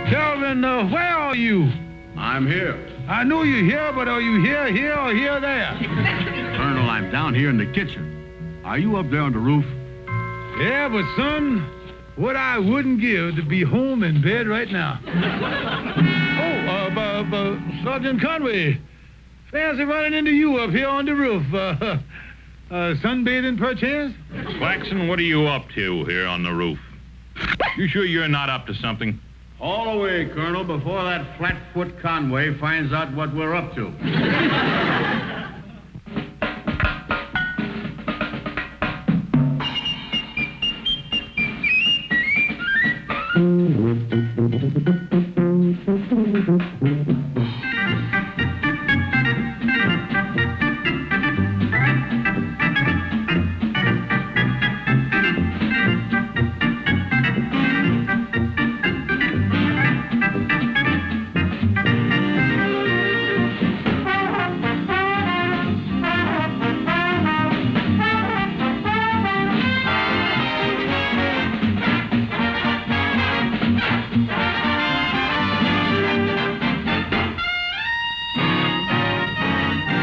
Kelvin, where are you? I'm here. I know you're here, but are you here, or here, there? Colonel, I'm down here in the kitchen. Are you up there on the roof? Yeah, but son, what I wouldn't give to be home in bed right now. Sergeant Conway, fancy running into you up here on the roof. Sunbathing perchance? Claxon, what are you up to here on the roof? You sure you're not up to something? All away, Colonel, before that flatfoot Conway finds out what we're up to.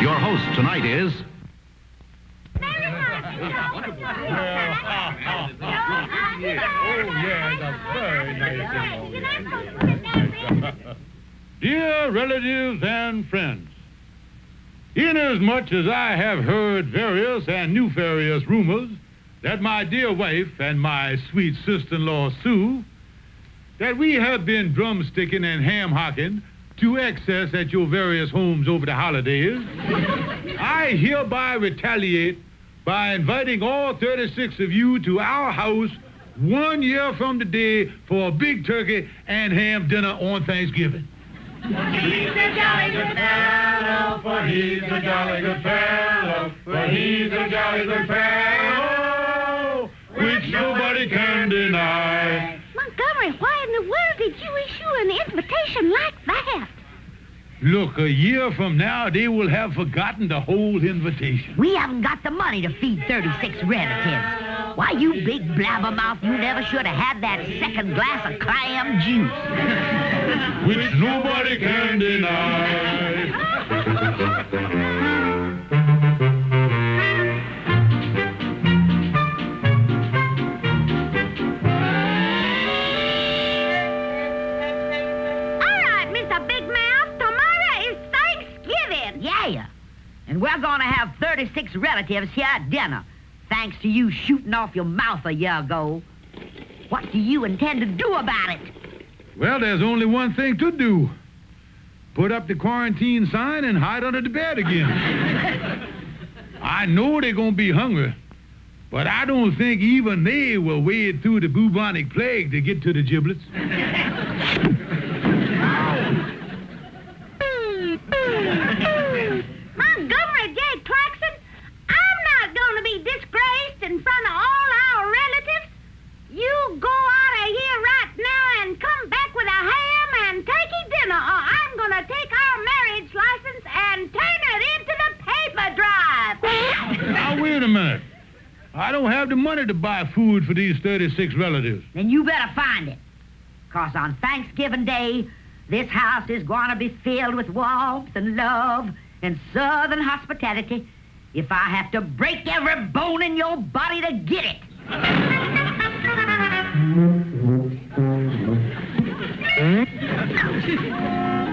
Your host tonight is... Dear relatives and friends, inasmuch as I have heard various and nefarious rumors that my dear wife and my sweet sister-in-law Sue, that we have been drumsticking and ham-hocking to excess at your various homes over the holidays, I hereby retaliate by inviting all 36 of you to our house 1 year from today for a big turkey and ham dinner on Thanksgiving. He's a jolly good fellow, for he's a jolly good fellow, for he's a jolly good fellow, which nobody can deny. Montgomery, why in the world did you issue an invitation like that? Look, a year from now, they will have forgotten the whole invitation. We haven't got the money to feed 36 relatives. Why, you big blabbermouth, you never should have had that second glass of clam juice. Which nobody can deny. And we're going to have 36 relatives here at dinner, thanks to you shooting off your mouth a year ago. What do you intend to do about it? Well, there's only one thing to do. Put up the quarantine sign and hide under the bed again. I know they're going to be hungry, but I don't think even they will wade through the bubonic plague to get to the giblets. Montgomery J. Claxon, I'm not going to be disgraced in front of all our relatives. You go out of here right now and come back with a ham and turkey dinner, or I'm going to take our marriage license and turn it into the paper drive. Now, wait a minute. I don't have the money to buy food for these 36 relatives. Then you better find it. 'Cause on Thanksgiving Day, this house is going to be filled with warmth and love and southern hospitality if I have to break every bone in your body to get it.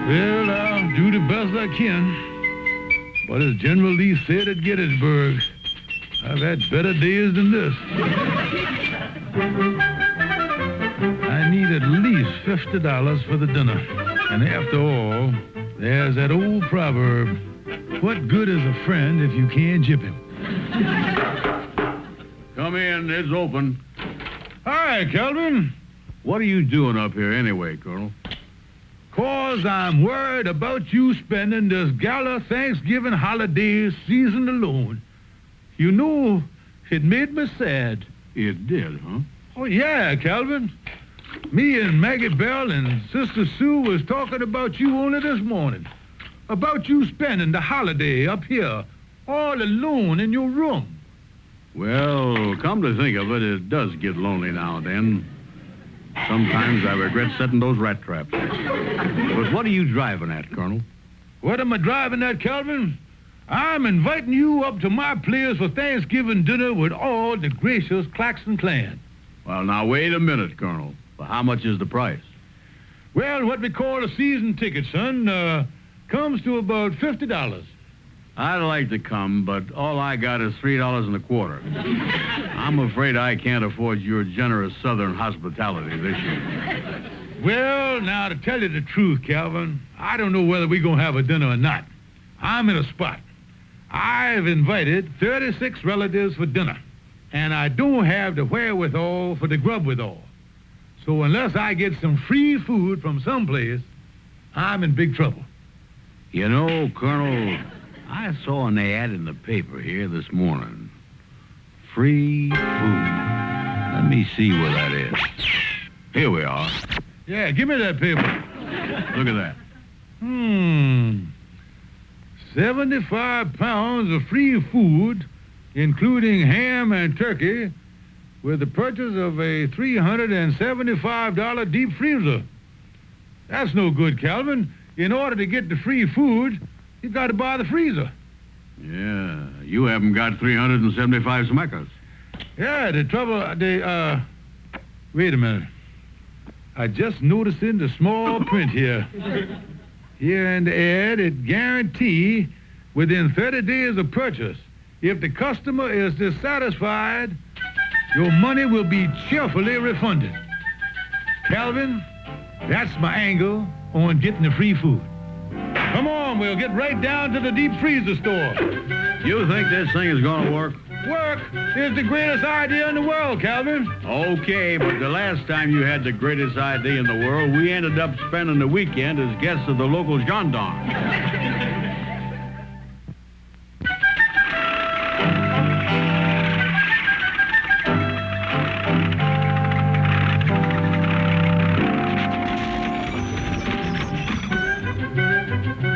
Well, I'll do the best I can. But as General Lee said at Gettysburg, I've had better days than this. I need at least $50 for the dinner. And after all, there's that old proverb, what good is a friend if you can't jip him? Come in, it's open. Hi, Kelvin. What are you doing up here anyway, Colonel? 'Cause I'm worried about you spending this gala Thanksgiving holiday season alone. You know, it made me sad. It did, huh? Oh, yeah, Calvin. Me and Maggie Bell and Sister Sue was talking about you only this morning. About you spending the holiday up here, all alone in your room. Well, come to think of it, it does get lonely now and then. Sometimes I regret setting those rat traps. But what are you driving at, Colonel? What am I driving at, Calvin? I'm inviting you up to my place for Thanksgiving dinner with all the gracious Claxon clan. Well, now, wait a minute, Colonel. Well, how much is the price? Well, what we call a season ticket, son, comes to about $50. I'd like to come, but all I got is $3.25. I'm afraid I can't afford your generous Southern hospitality this year. Well, now, to tell you the truth, Calvin, I don't know whether we're going to have a dinner or not. I'm in a spot. I've invited 36 relatives for dinner, and I don't have the wherewithal for the grub withal. So unless I get some free food from someplace, I'm in big trouble. You know, Colonel, I saw an ad in the paper here this morning. Free food. Let me see where that is. Here we are. Yeah, give me that paper. Look at that. 75 pounds of free food, including ham and turkey, with the purchase of a $375 deep freezer. That's no good, Calvin. In order to get the free food, you've got to buy the freezer. Yeah, you haven't got 375 smackers. Yeah, the trouble, wait a minute. I just noticed in the small print here. Here in the ad, it guarantee within 30 days of purchase. If the customer is dissatisfied, your money will be cheerfully refunded. Calvin, that's my angle on getting the free food. Come on, we'll get right down to the deep freezer store. You think this thing is going to work? Work is the greatest idea in the world, Calvin. Okay, but the last time you had the greatest idea in the world, we ended up spending the weekend as guests of the local gendarme.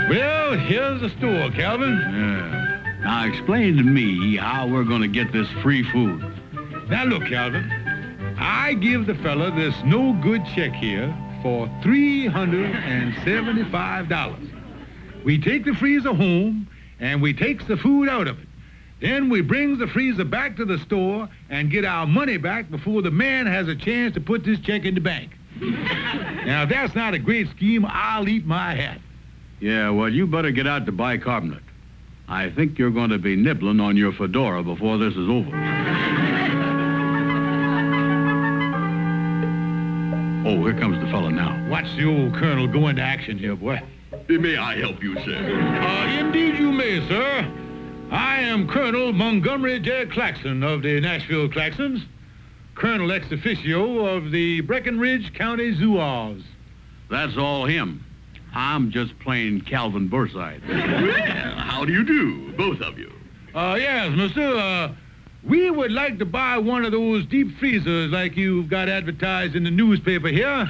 Well, here's the store, Calvin. Yeah. Now, explain to me how we're going to get this free food. Now, look, Calvin. I give the fella this no-good check here for $375. We take the freezer home, and we takes the food out of it. Then we brings the freezer back to the store and get our money back before the man has a chance to put this check in the bank. Now, if that's not a great scheme, I'll eat my hat. Yeah, well, you better get out to bicarbonate. I think you're going to be nibbling on your fedora before this is over. Oh, here comes the fella now. Watch the old colonel go into action here, boy. May I help you, sir? Indeed you may, sir. I am Colonel Montgomery J. Claxon of the Nashville Claxons, Colonel ex officio of the Breckenridge County Zouaves. That's all him. I'm just plain Calvin Burnside. Well, how do you do, both of you? Yes, mister. We would like to buy one of those deep freezers like you've got advertised in the newspaper here.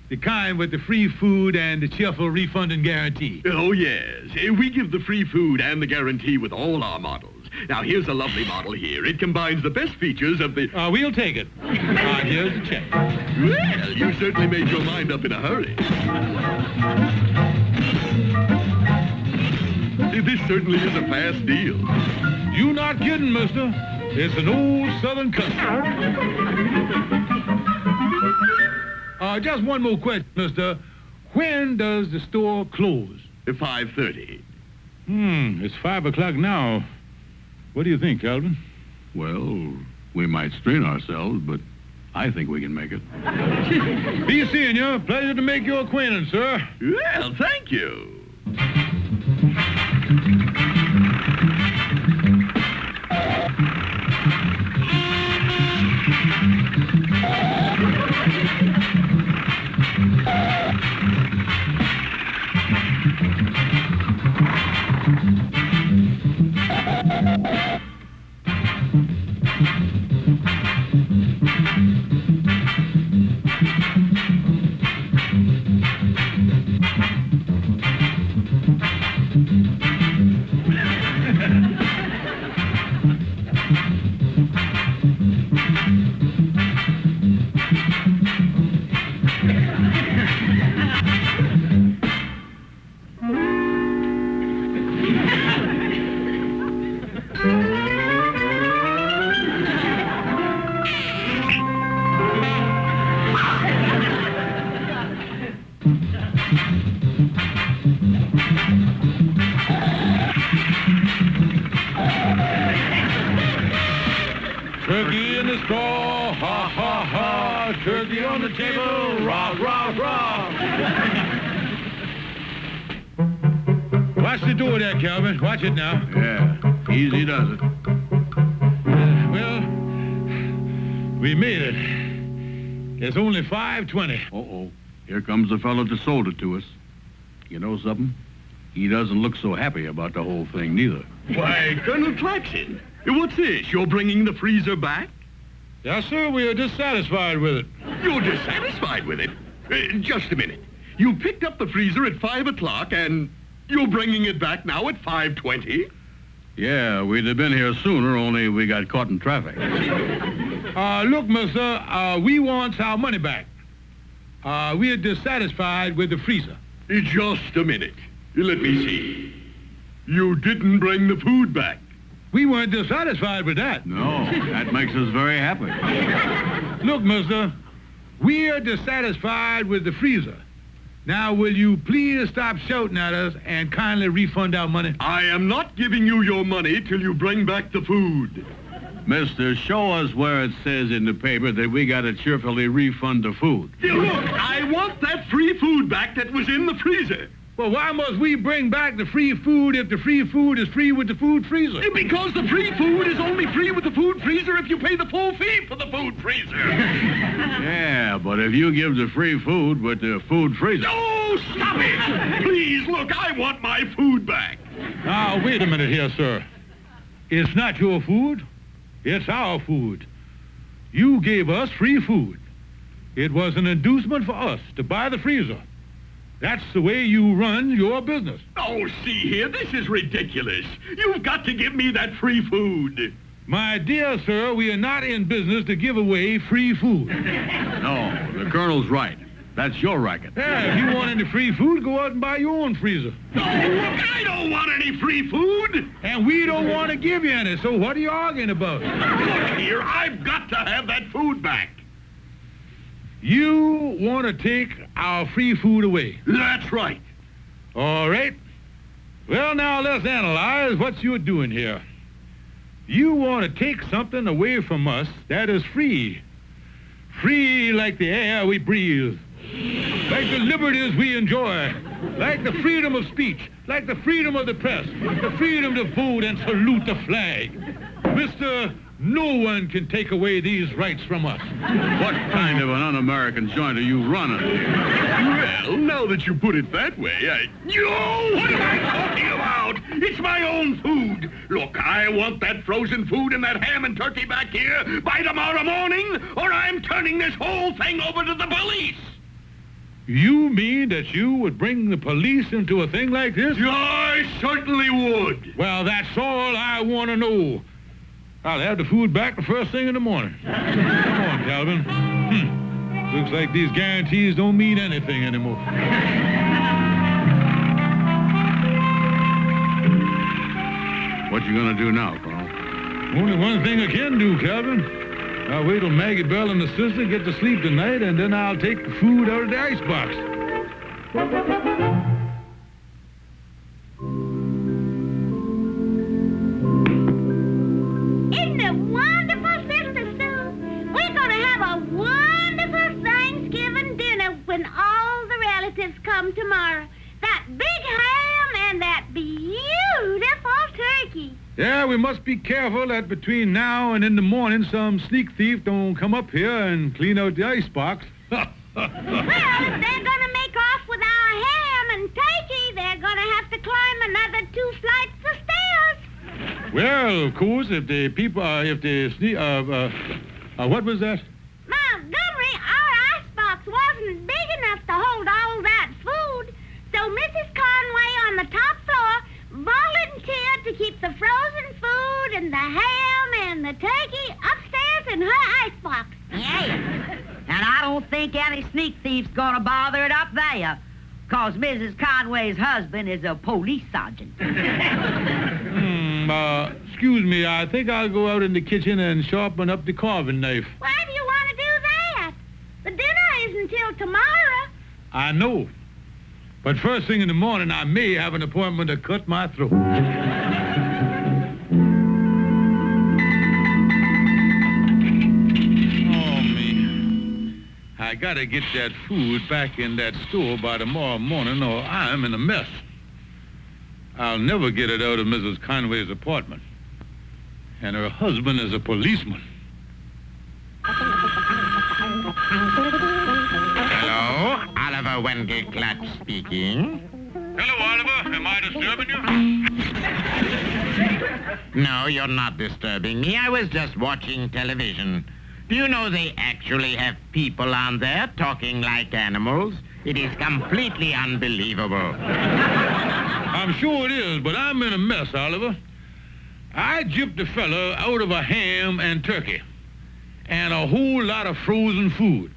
The kind with the free food and the cheerful refunding guarantee. Oh, yes. We give the free food and the guarantee with all our models. Now, here's a lovely model here. It combines the best features of the... We'll take it. Here's the check. Well, you certainly made your mind up in a hurry. This certainly is a fast deal. You not kidding, mister. It's an old Southern custom. Just one more question, mister. When does the store close? At 5:30. It's 5 o'clock now. What do you think, Calvin? Well, we might strain ourselves, but I think we can make it. Be seeing you. Pleasure to make your acquaintance, sir. Well, thank you. Ha, ha, ha, turkey on the table, rah, rah, rah. Watch the door there, Calvin. Watch it now. Yeah, easy does it. Well, we made it. It's only 5:20. Uh-oh. Here comes the fellow that sold it to us. You know something? He doesn't look so happy about the whole thing, neither. Why, Colonel Claxon, what's this? You're bringing the freezer back? Yes, sir, we are dissatisfied with it. You're dissatisfied with it? Just a minute. You picked up the freezer at 5 o'clock, and you're bringing it back now at 5:20? Yeah, we'd have been here sooner, only we got caught in traffic. Look, mister, we want our money back. We are dissatisfied with the freezer. Just a minute. Let me see. You didn't bring the food back. We weren't dissatisfied with that. No, that makes us very happy. Look, mister, we are dissatisfied with the freezer. Now, will you please stop shouting at us and kindly refund our money? I am not giving you your money till you bring back the food. Mister, show us where it says in the paper that we got to cheerfully refund the food. Look, I want that free food back that was in the freezer. Well, why must we bring back the free food if the free food is free with the food freezer? Because the free food is only free with the food freezer if you pay the full fee for the food freezer. Yeah, but if you give the free food with the food freezer... Oh, stop it! Please, look, I want my food back. Now, wait a minute here, sir. It's not your food. It's our food. You gave us free food. It was an inducement for us to buy the freezer. That's the way you run your business. Oh, see here, this is ridiculous. You've got to give me that free food. My dear sir, we are not in business to give away free food. No, the Colonel's right. That's your racket. Yeah, if you want any free food, go out and buy your own freezer. No, look, I don't want any free food. And we don't want to give you any, so what are you arguing about? Look here, I've got to have that food back. You want to take our free food away? That's right. All right. Well, now let's analyze what you're doing here. You want to take something away from us that is free. Free like the air we breathe. Like the liberties we enjoy. Like the freedom of speech. Like the freedom of the press. The freedom to vote and salute the flag. Mister, no one can take away these rights from us. What kind of an un-American joint are you running here? Well, now that you put it that way, what am I talking about? It's my own food. Look, I want that frozen food and that ham and turkey back here by tomorrow morning, or I'm turning this whole thing over to the police. You mean that you would bring the police into a thing like this? I certainly would. Well, that's all I want to know. I'll have the food back the first thing in the morning. Come on, Calvin. Looks like these guarantees don't mean anything anymore. What you gonna do now, Colonel? Only one thing I can do, Calvin. I'll wait till Maggie Bell and the sister get to sleep tonight, and then I'll take the food out of the icebox. Isn't it wonderful, Sister Sue? We're going to have a wonderful Thanksgiving dinner when all the relatives come tomorrow. That big ham and that beautiful turkey. Yeah, we must be careful that between now and in the morning some sneak thief don't come up here and clean out the icebox. Well, if they're going to make off with our ham and turkey, they're going to have to climb another 2 flights of stairs. Well, of course, if the people, what was that? Montgomery, our icebox wasn't big enough to hold all that food, so Mrs. Conway on the top floor volunteered to keep the frozen food and the ham and the turkey upstairs in her icebox. Yeah. And I don't think any sneak thief's gonna bother it up there, 'cause Mrs. Conway's husband is a police sergeant. Excuse me, I think I'll go out in the kitchen and sharpen up the carving knife. Why do you want to do that? The dinner isn't till tomorrow. I know. But first thing in the morning, I may have an appointment to cut my throat. Oh, me. I gotta get that food back in that store by tomorrow morning or I'm in a mess. I'll never get it out of Mrs. Conway's apartment. And her husband is a policeman. Hello, Oliver Wendell Clark speaking. Hello, Oliver. Am I disturbing you? No, you're not disturbing me. I was just watching television. Do you know they actually have people on there talking like animals? It is completely unbelievable. I'm sure it is, but I'm in a mess, Oliver. I gypped a fella out of a ham and turkey and a whole lot of frozen food.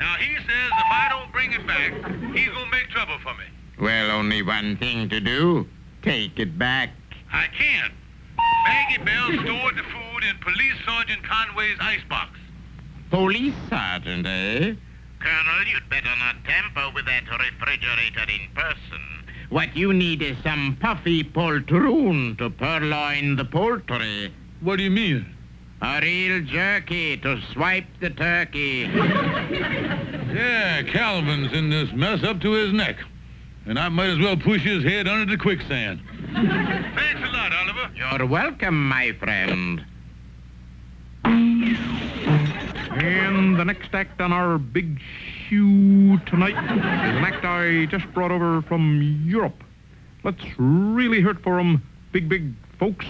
Now, he says if I don't bring it back, he's gonna make trouble for me. Well, only one thing to do. Take it back. I can't. Maggie Bell stored the food in Police Sergeant Conway's icebox. Police sergeant, eh? Colonel, you'd better not tamper with that refrigerator in person. What you need is some puffy poltroon to purloin the poultry. What do you mean? A real jerky to swipe the turkey. Yeah, Calvin's in this mess up to his neck. And I might as well push his head under the quicksand. Thanks a lot, Oliver. You're welcome, my friend. And the next act on our big shoe tonight is an act I just brought over from Europe. Let's really hurt for 'em, big folks.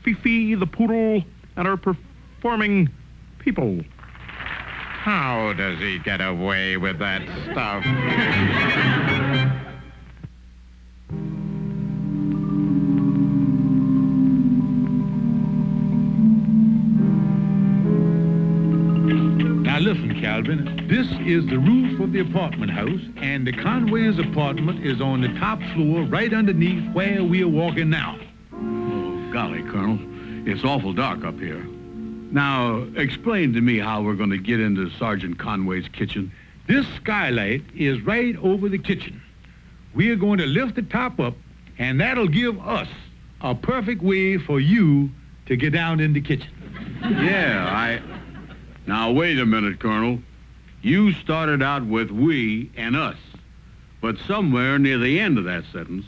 Fifi the poodle and our performing people. How does he get away with that stuff? Now listen, Calvin, this is the roof of the apartment house, and the Conway's apartment is on the top floor right underneath where we are walking now. Oh, golly, Colonel. It's awful dark up here. Now, explain to me how we're going to get into Sergeant Conway's kitchen. This skylight is right over the kitchen. We are going to lift the top up, and that'll give us a perfect way for you to get down in the kitchen. Yeah, Now, wait a minute, Colonel. You started out with we and us. But somewhere near the end of that sentence,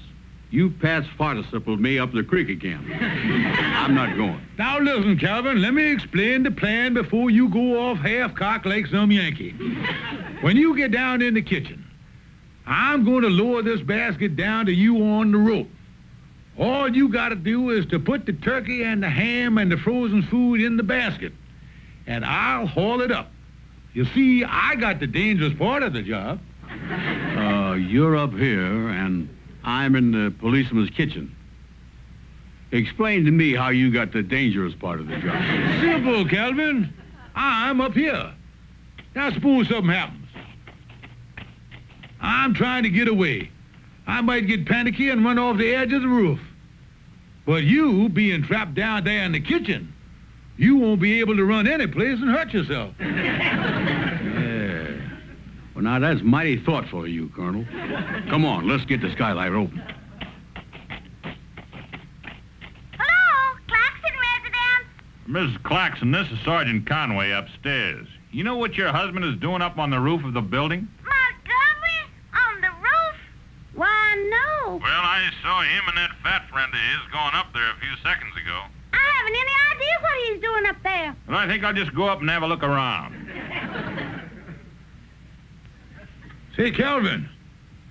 you past participled me up the creek again. I'm not going. Now listen, Calvin, let me explain the plan before you go off half-cocked like some Yankee. When you get down in the kitchen, I'm going to lower this basket down to you on the rope. All you got to do is to put the turkey and the ham and the frozen food in the basket, and I'll haul it up. You see, I got the dangerous part of the job. You're up here, and I'm in the policeman's kitchen. Explain to me how you got the dangerous part of the job. Simple, Calvin. I'm up here. Now suppose something happens. I'm trying to get away. I might get panicky and run off the edge of the roof. But you, being trapped down there in the kitchen, you won't be able to run any place and hurt yourself. Yeah. Well, now, that's mighty thoughtful of you, Colonel. Come on, let's get the skylight open. Hello, Clarkson residence. Mrs. Claxon, this is Sergeant Conway upstairs. You know what your husband is doing up on the roof of the building? Montgomery? On the roof? Why, no. Well, I saw him and that fat friend of his going up there a few seconds ago. I haven't any idea what he's doing up there. And I think I'll just go up and have a look around. Say, Calvin,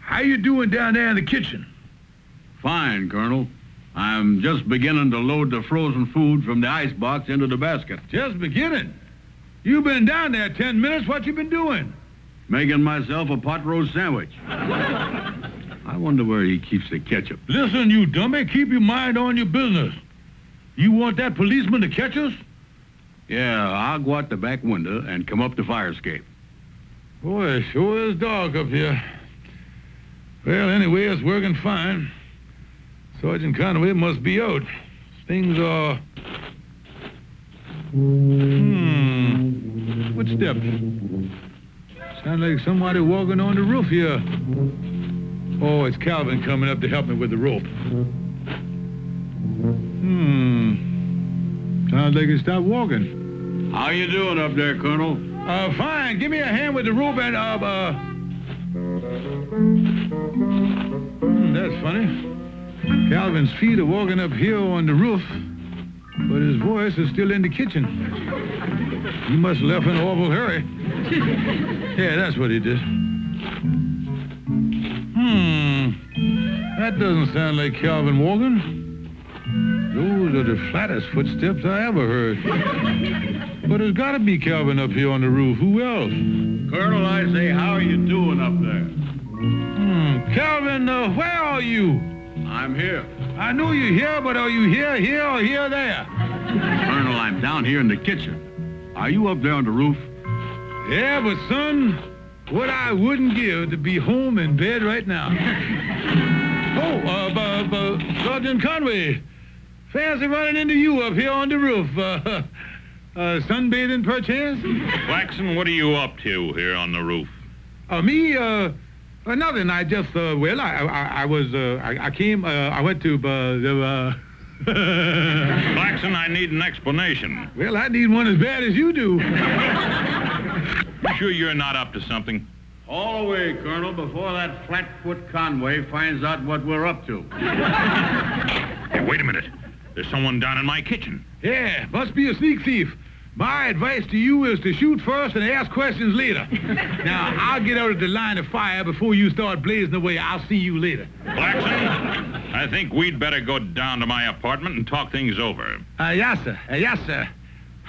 how you doing down there in the kitchen? Fine, Colonel. I'm just beginning to load the frozen food from the icebox into the basket. Just beginning. You've been down there 10 minutes. What you been doing? Making myself a pot roast sandwich. I wonder where he keeps the ketchup. Listen, you dummy, keep your mind on your business. You want that policeman to catch us? Yeah, I'll go out the back window and come up the fire escape. Boy, it sure is dark up here. Well, anyway, it's working fine. Sergeant Conway must be out. Things are... Footsteps. Sound like somebody walking on the roof here. Oh, it's Calvin coming up to help me with the rope. Sounds like he stopped walking. How you doing up there, Colonel? Fine. Give me a hand with the rope and, that's funny. Calvin's feet are walking up here on the roof, but his voice is still in the kitchen. He must have left in an awful hurry. Yeah, that's what he did. That doesn't sound like Calvin walking. Those are the flattest footsteps I ever heard. But there's got to be Calvin up here on the roof. Who else? Colonel, I say, how are you doing up there? Calvin, where are you? I'm here. I know you're here, but are you here, or here, there? Colonel, I'm down here in the kitchen. Are you up there on the roof? Yeah, but son, what I wouldn't give to be home in bed right now. Sergeant Conway, fancy running into you up here on the roof. Sunbathing perchance? Claxon, what are you up to here on the roof? Me, nothing. I just, I went to, Claxon, I need an explanation. Well, I need one as bad as you do. You sure you're not up to something? All the way, Colonel, before that flatfoot Conway finds out what we're up to. Hey, wait a minute. There's someone down in my kitchen. Yeah, must be a sneak thief. My advice to you is to shoot first and ask questions later. Now, I'll get out of the line of fire before you start blazing away. I'll see you later. Claxon, I think we'd better go down to my apartment and talk things over. Yes, sir. Yes, sir.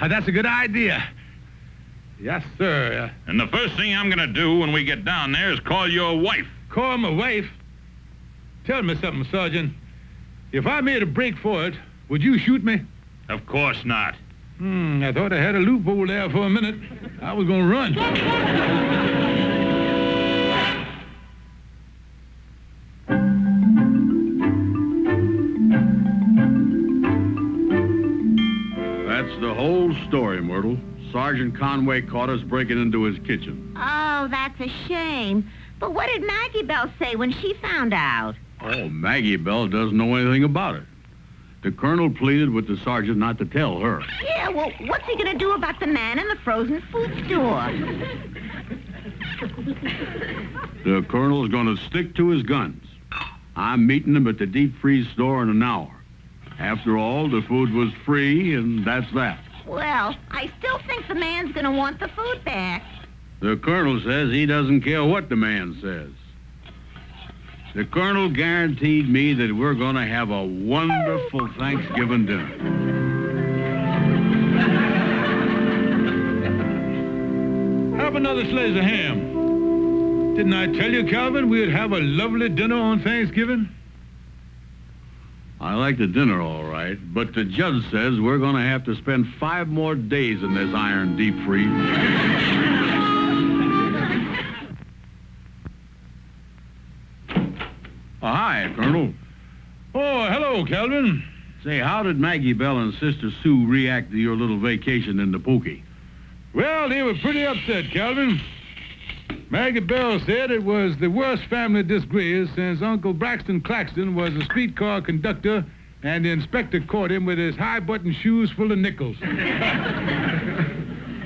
That's a good idea. Yes, sir. And the first thing I'm going to do when we get down there is call your wife. Call my wife? Tell me something, Sergeant. If I made a break for it, would you shoot me? Of course not. I thought I had a loophole there for a minute. I was going to run. That's the whole story, Myrtle. Sergeant Conway caught us breaking into his kitchen. Oh, that's a shame. But what did Maggie Bell say when she found out? Oh, Maggie Bell doesn't know anything about it. The colonel pleaded with the sergeant not to tell her. Yeah, well, what's he going to do about the man in the frozen food store? The colonel's going to stick to his guns. I'm meeting him at the deep freeze store in an hour. After all, the food was free, and that's that. Well, I still think the man's going to want the food back. The colonel says he doesn't care what the man says. The colonel guaranteed me that we're going to have a wonderful Thanksgiving dinner. Have another slice of ham. Didn't I tell you, Calvin, we'd have a lovely dinner on Thanksgiving? I like the dinner all right, but the judge says we're going to have to spend 5 more days in this iron deep freeze. Oh, hi, Colonel. Oh, hello, Calvin. Say, how did Maggie Bell and Sister Sue react to your little vacation in the Pookie? Well, they were pretty upset, Calvin. Maggie Bell said it was the worst family disgrace since Uncle Braxton Claxton was a streetcar conductor and the inspector caught him with his high-button shoes full of nickels.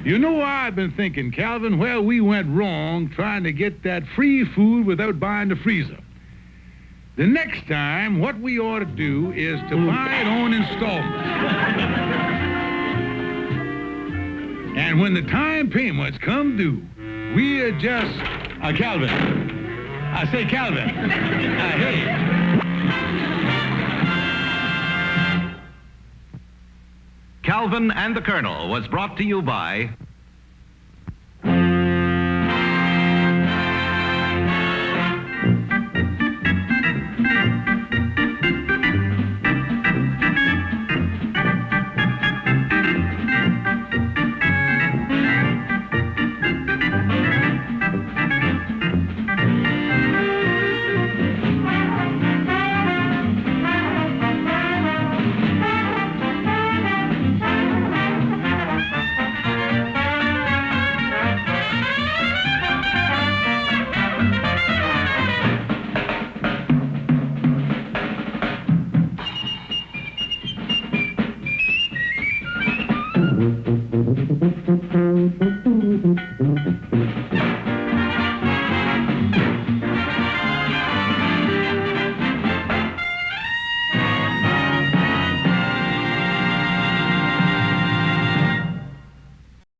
You know, I've been thinking, Calvin, where we went wrong trying to get that free food without buying the freezer. The next time, what we ought to do is to buy it on installments. And when the time payments come due, we're just... Calvin. I say, Calvin. Hey. Calvin and the Colonel was brought to you by